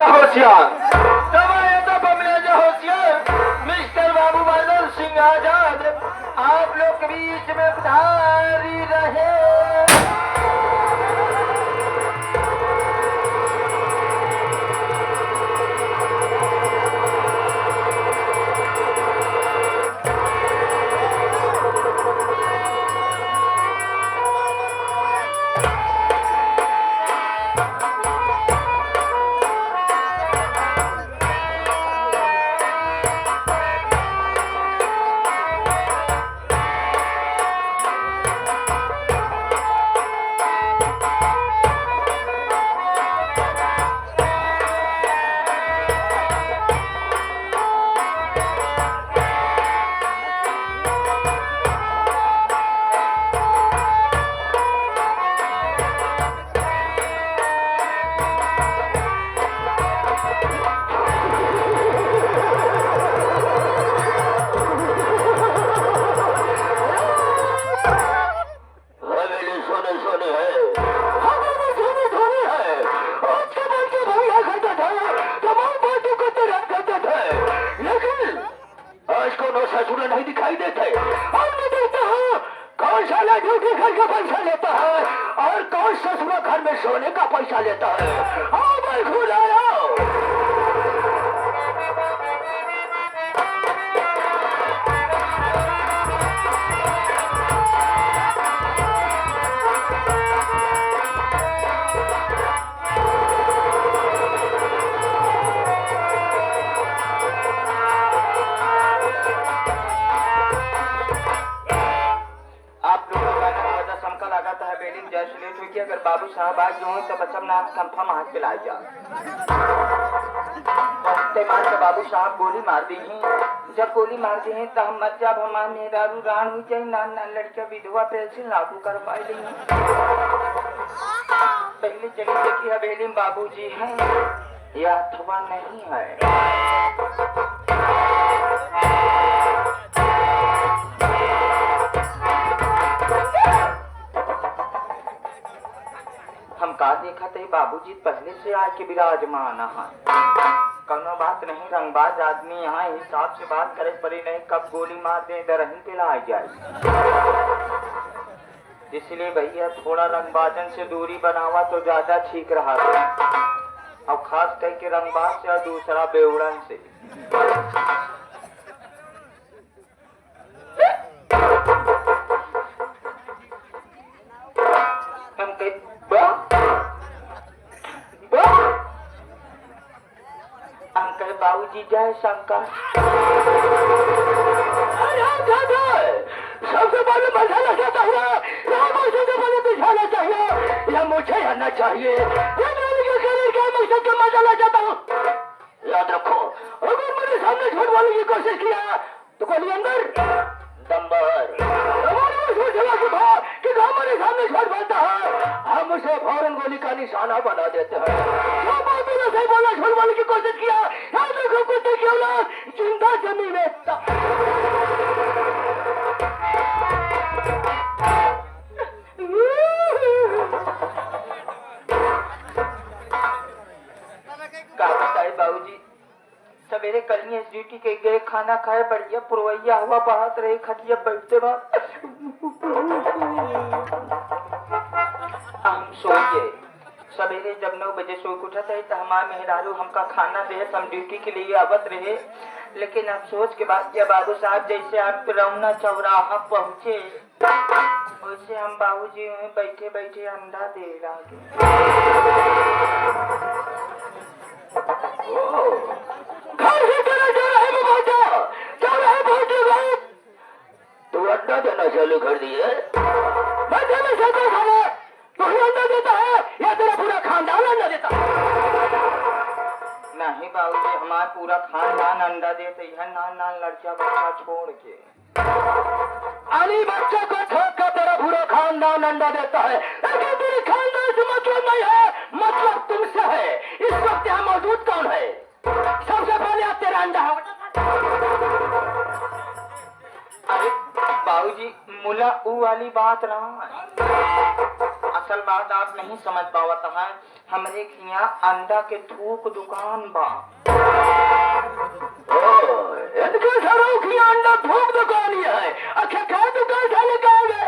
होशियार होशियार मिस्टर बाबू बादल सिंह आजाद आप लोग के बीच में पधारी रहे। नहीं दिखाई देते और मैं देखता हूँ कौन साला ड्यूटी घर का पैसा लेता है और कौन ससुरा घर में सोने का पैसा लेता है। आओ भाई खुद आओ। अगर बाबू साहब आज जो तो बचम नाथ कंफर्म हाथ पे लाई जा मार के बाबू साहब गोली मार दी है। जब गोली मार दी है तो हम मत जब हमारे मेहरारू रान हुई जाए नान नान लड़का विधवा पेंशन लागू कर पाए नहीं। पहले चली देखी हवेली में बाबू जी है या अथवा नहीं है। हम का देखा थे बाबूजी पहले से आके विराजमान है। कौनो बात नहीं, रंगबाज आदमी यहाँ हिसाब से बात करे पड़ी नहीं, कब गोली मार दे दरही पे ला जाए। इसलिए भैया थोड़ा रंगबाजन से दूरी बनावा तो ज्यादा ठीक रहा था। अब खास करके रंगबाज से और दूसरा बेउड़न से। बाबूजी जय शंकर। सबसे पहले मसाला चाहता हुआ सबसे पहले बिछाना चाहिए या मुझे आना चाहिए। मसाला चाहता हूँ। याद रखो अगर मेरे सामने झूठ बोलने की कोशिश किया तो गोली अंदर दम बाहर। कि हमारे सामने झूठ बोलता है हम उसे फौरन गोली का निशाना बना देते हैं। सही बोला, झूठ बोलने की कोशिश किया कुत्ते की औलाद जिंदा जमी में। बाबूजी सवेरे कलिए ड्यूटी के गए, खाना खाए, बढ़िया पुरवैया हुआ बात रही, खटिया बैठते बाद हम सोए। सवेरे जब 9 बजे सो उठा था तो हमारे मेहरारू हमका खाना दे, हम ड्यूटी के लिए आवत रहे। लेकिन अफसोस के बाद जब बाबू साहब जैसे आप रौना चौराहा पहुँचे वैसे हम बाबूजी बैठे बैठे अंडा दे रहे। तू अंडा देना चालू कर दिए? तू ही अंडा देता है या तेरा पूरा खानदान अंडा देता है? नहीं बाबूजी हमारा पूरा खानदान अंडा देते है, नान नान लड़का बच्चा छोड़ के। अली बच्चे को छोड़ कर तेरा पूरा खानदान अंडा देता है, लेकिन तेरे खानदान से मतलब नहीं है, मतलब तुमसे है। इस वक्त यहाँ मौजूद कौन है? सबसे पहले आप तेरा अंडा हो। अरे बाबूजी मुला ऊ वाली बात रहा है। असल बात आप नहीं समझ पावत है, हमरे के यहाँ अंडा के थूक दुकान बा। इनके सरों की अंडा थूक दुकान ही है। अच्छा क्या दुकान साले कहेंगे?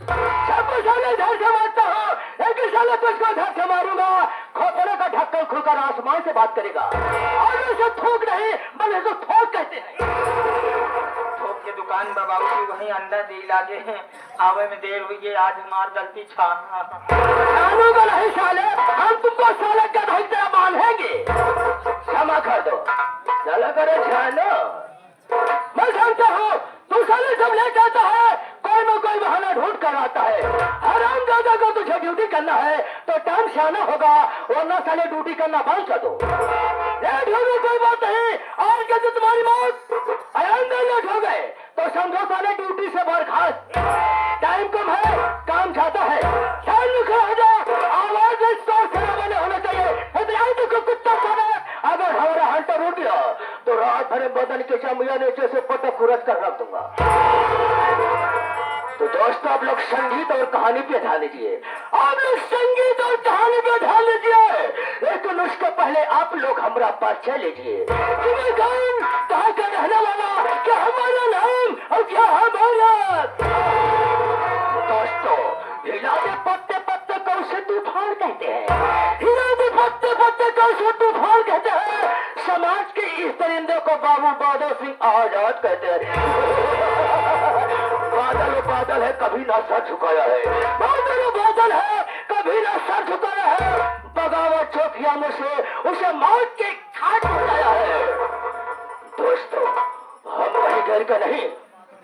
सब साले घर से मारता हूँ, एक साले तुझको घर से मारूंगा। खोपड़े का ढक्कन खुलकर आसमान से बात करेगा। और उसे थूक नहीं बल्कि तो थोक कहते हैं। थोक के दुकान बा बाबूजी, वही अंडा दे लागे हैं। आवे में देर हुई है, आज हमार गलती छाना। छानूंगा नहीं साले, हम तुमको साले का ढलते बांधेंगे। क्षमा कर दो, चला करे छानो। मैं जानता हूँ तू साले सब ले जाता है, कोई न कोई बहाना ढूंढ कर आता है। हरामजादा को तुझे ड्यूटी करना है तो टाइम से आना होगा, वरना साले ड्यूटी करना बंद कर दो। लेट हो गई कोई बात नहीं, आज के दिन तुम्हारी मौत। आइंदा लेट हो गए तो समझो साले ड्यूटी से बर्खास्त। टाइम कम है, काम ज्यादा है। टाइम निकल हो जाए, आवाज जोर से बने होना चाहिए। इधर तो कुत्ता खाना, अगर हमारा हंटर उठ गया तो रात भर बदन के चमिया नीचे से पटक खुरच कर रख दूंगा। तो दोस्तों आप लोग संगीत और कहानी पे ध्यान दीजिए, आप लोग संगीत और कहानी पे ध्यान दीजिए। लेकिन उसके पहले आप लोग हमारा परिचय लीजिए। तुम्हें कौन, कहाँ का रहने वाला, क्या हमारा नाम और क्या हमारा। दोस्तों हिला दे पत्ते पत्ते को उसे तूफान कहते हैं। हिला दे पत्ते पत्ते को उसे तूफान कहते हैं। समाज के इस परिंदे को बाबू बादल सिंह आजाद कहते हैं। बादल बादल है, कभी ना सर झुकाया है। बादल बादल है, कभी ना सर झुकाया है। बगावत चौकिया में से उसे मौत के घाट पहुंचाया है। दोस्तों हम कहीं घर का नहीं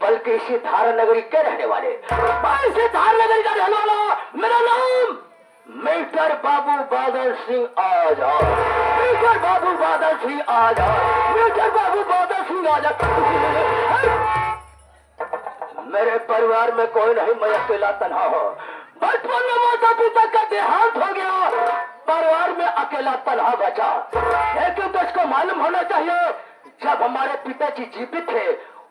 बल्कि इसी धारा नगरी के रहने वाले। मैं इसी धारा नगरी का रहने वाला, मेरा नाम मिस्टर बाबू बादल सिंह आजाद। मिस्टर बाबू बादल सिंह आजाद, मिस्टर बाबू बादल सिंह आजाद। मेरे परिवार में कोई नहीं, मैं अकेला तन्हा हूँ। बचपन में माता पिता का देहांत हो गया, परिवार में अकेला तन्हा बचा। लेकिन तो इसको मालूम होना चाहिए, जब हमारे पिताजी जीवित थे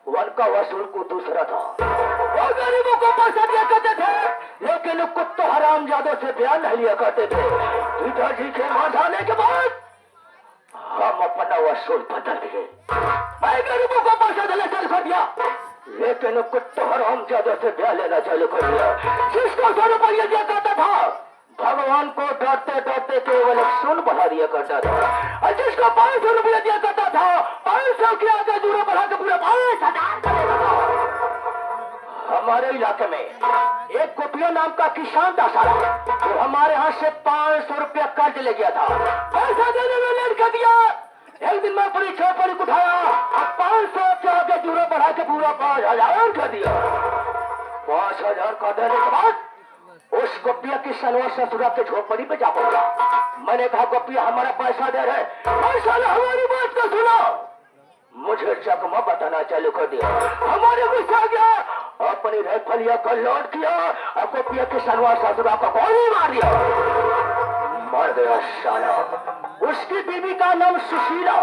उनका वसूल को दूसरा था। वो गरीबों को पैसा दिया करते थे, लेकिन कुत्तों हरामजादों से बयान नहीं लिया करते थे। पिताजी के मां जाने के बाद हम अपना वसूल बदल दिए। मैं गरीबों को पैसा देना चालू कर दिया, लेकिन कुत्तों हरामजादों से बयान लेना चालू कर दिया। जिसको 100 रुपया दिया करता था भगवान को डरते डरते केवल 100 बढ़ा दिया करता था। और जिसको 500 रुपया दिया करता था 500 के आगे दूर बढ़ा के पूरा 5000 कर देता था। हमारे इलाके में एक गोपिया नाम का किसान था साला, वो हमारे यहाँ से 500 रुपया कर्ज ले गया था। पैसा देने में लेट कर दिया। एक दिन मैं पूरी चौपड़ी उठाया और 500 के आगे दूर बढ़ा के पूरा 5000 कर दिया। 5000 का देने के बाद उस गोपिया की सनवा ससुरा के झोपड़ी पे जा पहुंचा। मैंने कहा गोपिया हमारा पैसा दे रहे, पैसा ने हमारी बात को सुना, मुझे चकमा बताना चालू कर दिया। हमारे गुस्सा गया, अपनी राइफलिया को लोड किया और गोपिया की सनवा ससुरा को गोली मार दिया। मर गया साला। उसकी बीवी का नाम सुशीला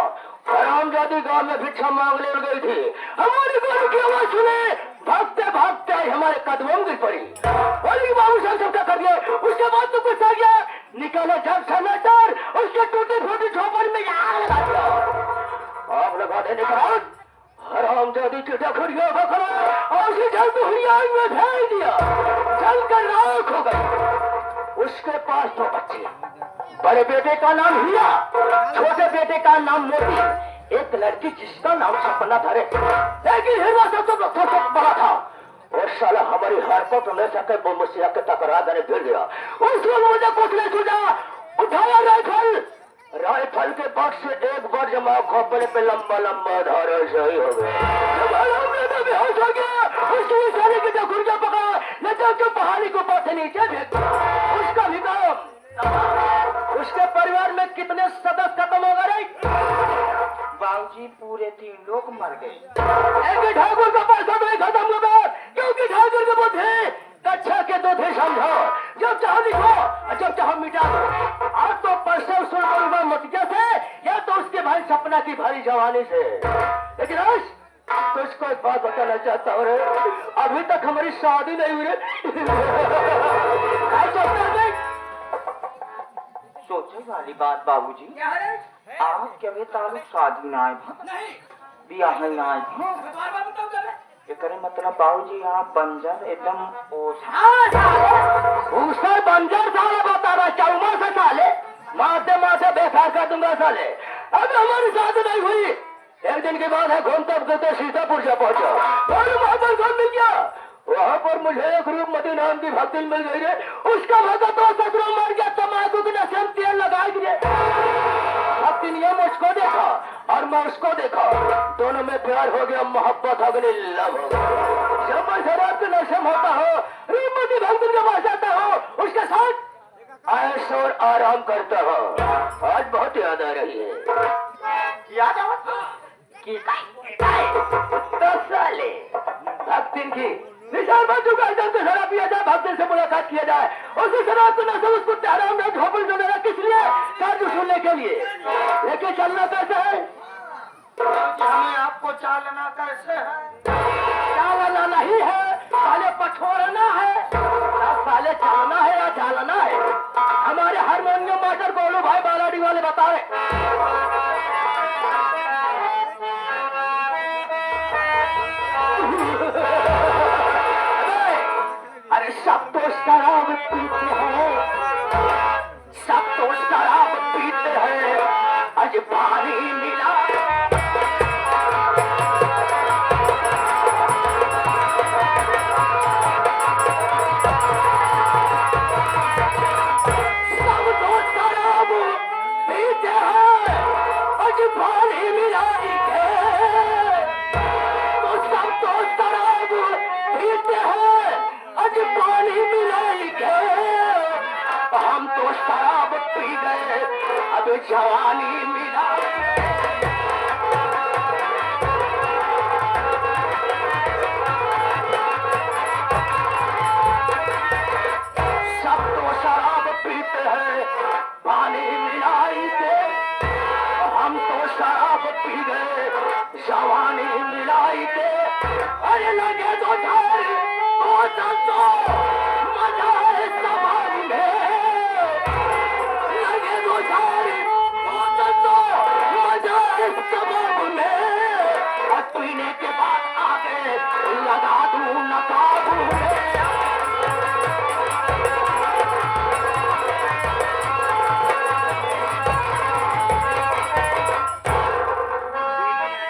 हरामजादी गांव में भिक्षा मांगने गई थी। हमारी गोली की आवाज सुने भागते भागते हमारे कदमों में पड़ी। बोली बाबू साहब सबका कर दिया। उसके बाद तो कुछ आ गया, निकाला जग समेटर, उसके टूटी फूटी झोपड़ी में आग लगा दिया। आग लगा देने के बाद हरामजादी की डखरिया पकड़ा और उसे जलती हुई आग में फेंक दिया। जलकर राख हो गई। उसके पास 2 बच्चे, बड़े बेटे का नाम हीरा, छोटे बेटे का नाम मोती, एक लड़की जिसका नाम सपना था। लेकिन हीरा सबसे बड़ा था। और साला हमारी हरकत में सके वो मुझसे आके टकरा देने गिर गया। उसको मुझे कुछ नहीं सूझा, उठाया राइफल के बट से एक बार जमा खोपड़े पे लंबा लंबा धारा सही हो गया। बेहोश हो गया। उसकी साले की डखुरिया पकड़ा, न तो पहाड़ी को ऊपर से नीचे फेंक। उसका भी काम। उसके परिवार में कितने सदस्य खत्म हो गए? बाबूजी पूरे 3 लोग मर गए। एक ठाकुर का पैसा नहीं खत्म हो गया, क्योंकि ठाकुर के बुद्धि कच्छा के 2 थे समझो। जब चाहो लिखो, जब चाहो मिटा दो। आज तो पैसे वसूल करूंगा मुटिया से, या तो उसके भाई सपना की भारी जवानी से। लेकिन आज तुझको एक बात बताना चाहता हूँ, अभी तक हमारी शादी नहीं हुई। सोचे वाली बात बाबूजी, क्या है? आप के भी तालुक शादी ना आए भा, नहीं, ब्याह ना आए भा। बार-बार बताओ क्या है? ये करे मतलब बाबूजी आप बंजर एकदम ओछा। हाँ, साले। उसे बंजर साले बता रहा, चौमा से साले मारते मारते बेकार कर दूंगा साले। अब हमारी शादी नहीं हुई, एक दिन के बाद है घूम तब देते सीतापुर से पहुंचा और वहां पर कौन मिल गया, वहां पर मुझे एक रूपमती नाम की भक्ति मिल गई रे। उसका भगत तो ससुर मर गया, तम्बाकू की नशे में तेल लगाई रे। भक्ति ने मुझको देखा और मैं उसको देखा, दोनों में प्यार हो गया, मोहब्बत हो गई, लव हो गया। जब मैं शराब के नशे में होता हो, रूपमती भक्ति के पास जाता हो, उसके साथ ऐश और आराम करता हो। आज बहुत याद आ रही है। याद आओ तो साले भक्तिन की निशान बन चुका है, जब शराब पिया जाए, भक्तिन से मुलाकात किया जाए, उसी शराब को नशा उसको टहराम में झोपड़ी वगैरह किस लिए, कार्य सुनने के लिए। लेके चलना कैसे है, हमें आपको चालना कैसे है? चालना नहीं है, साले पछोड़ना है। साले चालना है या चालना है, हमारे हारमोनियम मास्टर गोलू भाई बालाडी वाले बता रहे। अरे सब तो शराब पीते हैं, सब तो शराब पीते हैं, आज पानी मिला। सब तो शराब पीते हैं, आज पानी मिलाई के। तो सब तो शराब पीते हैं, आज पानी मिलाई के। हम तो शराब पी गए, अब जवानी मिला। सब तो शराब पीते हैं, पानी मिलाई के। हम तो शराब पी गए, जवानी मिलाई के। अरे लगे तो झाड़, तो